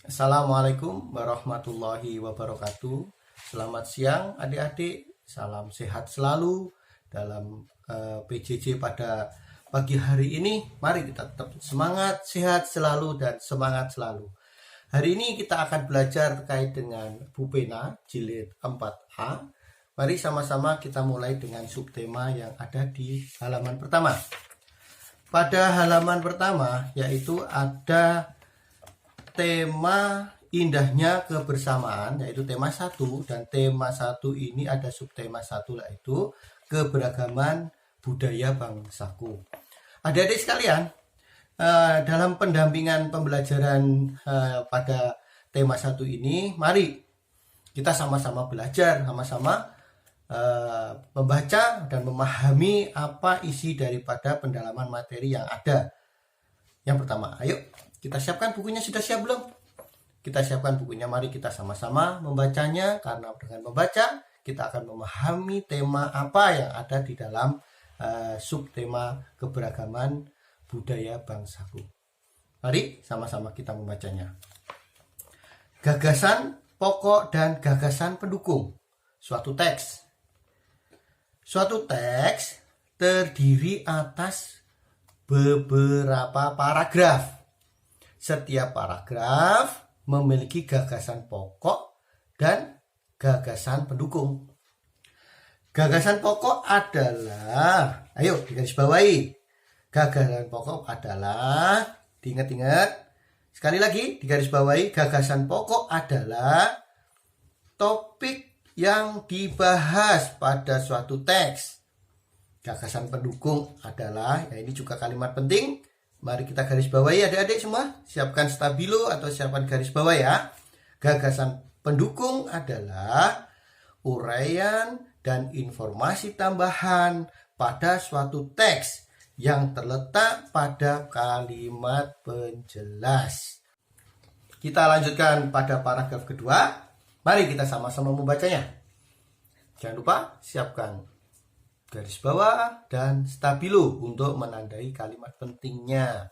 Assalamualaikum warahmatullahi wabarakatuh. Selamat siang adik-adik, salam sehat selalu dalam PJJ pada pagi hari ini. Mari kita tetap semangat, sehat selalu dan semangat selalu. Hari ini kita akan belajar terkait dengan Bu Pena jilid 4A. Mari sama-sama kita mulai dengan subtema yang ada di halaman pertama. Pada halaman pertama yaitu ada tema indahnya kebersamaan, yaitu tema 1, dan tema 1 ini ada subtema 1, yaitu keberagaman budaya bangsaku. Adik-adik sekalian, dalam pendampingan pembelajaran pada tema 1 ini, mari kita sama-sama belajar, sama-sama membaca dan memahami apa isi daripada pendalaman materi yang ada. Yang pertama, ayo kita siapkan bukunya. Sudah siap belum? Kita siapkan bukunya. Mari kita sama-sama membacanya, karena dengan membaca kita akan memahami tema apa yang ada di dalam subtema keberagaman budaya bangsaku. Mari sama-sama kita membacanya. Gagasan pokok dan gagasan pendukung suatu teks. Suatu teks terdiri atas beberapa paragraf. Setiap paragraf memiliki gagasan pokok dan gagasan pendukung. Gagasan pokok adalah, ayo digarisbawahi. Gagasan pokok adalah, diingat-ingat. Sekali lagi digarisbawahi, gagasan pokok adalah topik yang dibahas pada suatu teks. Gagasan pendukung adalah, ya ini juga kalimat penting. Mari kita garis bawahi adik-adik semua. Siapkan stabilo atau siapkan garis bawah ya. Gagasan pendukung adalah uraian dan informasi tambahan pada suatu teks yang terletak pada kalimat penjelas. Kita lanjutkan pada paragraf kedua. Mari kita sama-sama membacanya. Jangan lupa siapkan garis bawah dan stabilo untuk menandai kalimat pentingnya.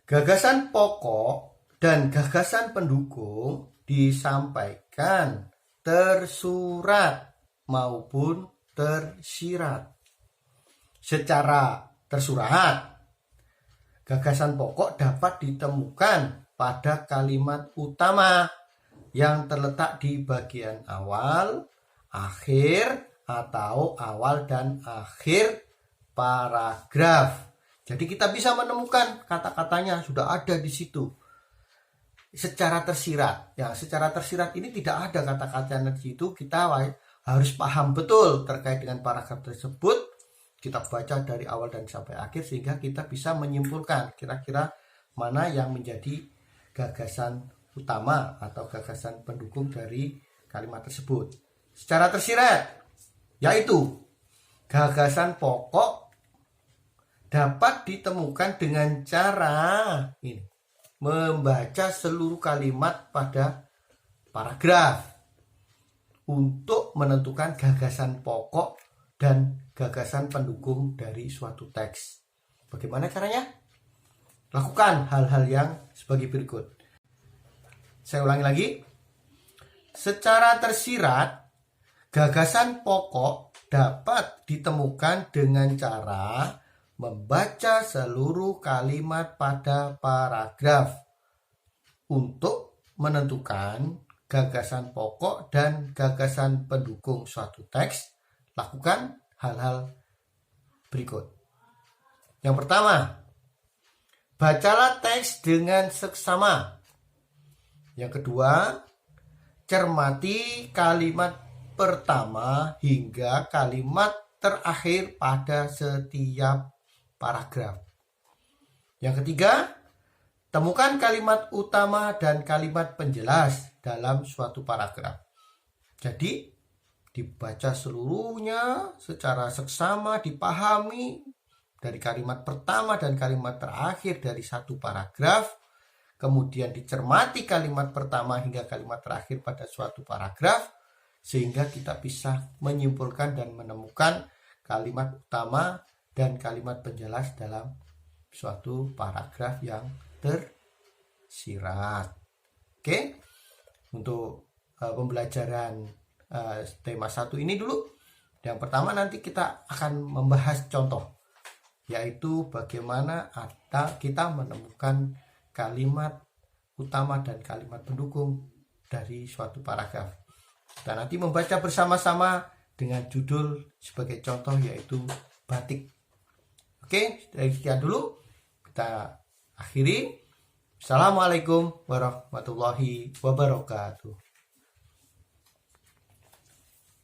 Gagasan pokok dan gagasan pendukung disampaikan tersurat maupun tersirat. Secara tersurat, gagasan pokok dapat ditemukan pada kalimat utama yang terletak di bagian awal, akhir, atau awal dan akhir paragraf. Jadi kita bisa menemukan kata-katanya sudah ada di situ. Secara tersirat. Ya, secara tersirat ini tidak ada kata-katanya di situ. Kita harus paham betul terkait dengan paragraf tersebut. Kita baca dari awal dan sampai akhir sehingga kita bisa menyimpulkan kira-kira mana yang menjadi gagasan utama atau gagasan pendukung dari kalimat tersebut. Secara tersirat, yaitu gagasan pokok dapat ditemukan dengan cara ini, membaca seluruh kalimat pada paragraf untuk menentukan gagasan pokok dan gagasan pendukung dari suatu teks. Bagaimana caranya? Lakukan hal-hal yang sebagai berikut. Saya ulangi lagi. Secara tersirat, gagasan pokok dapat ditemukan dengan cara membaca seluruh kalimat pada paragraf untuk menentukan gagasan pokok dan gagasan pendukung suatu teks. Lakukan hal-hal berikut. Yang pertama, bacalah teks dengan seksama. Yang kedua, cermati kalimat pertama hingga kalimat terakhir pada setiap paragraf. Yang ketiga, temukan kalimat utama dan kalimat penjelas dalam suatu paragraf. Jadi, dibaca seluruhnya secara seksama, dipahami dari kalimat pertama dan kalimat terakhir dari satu paragraf, kemudian dicermati kalimat pertama hingga kalimat terakhir pada suatu paragraf, sehingga kita bisa menyimpulkan dan menemukan kalimat utama dan kalimat penjelas dalam suatu paragraf yang sirat. Oke, untuk pembelajaran tema 1 ini dulu. Yang pertama nanti kita akan membahas contoh, yaitu bagaimana kita menemukan kalimat utama dan kalimat pendukung dari suatu paragraf. Kita nanti membaca bersama-sama dengan judul sebagai contoh, yaitu batik. Oke, dari sekian dulu kita akhiri. Assalamualaikum warahmatullahi wabarakatuh.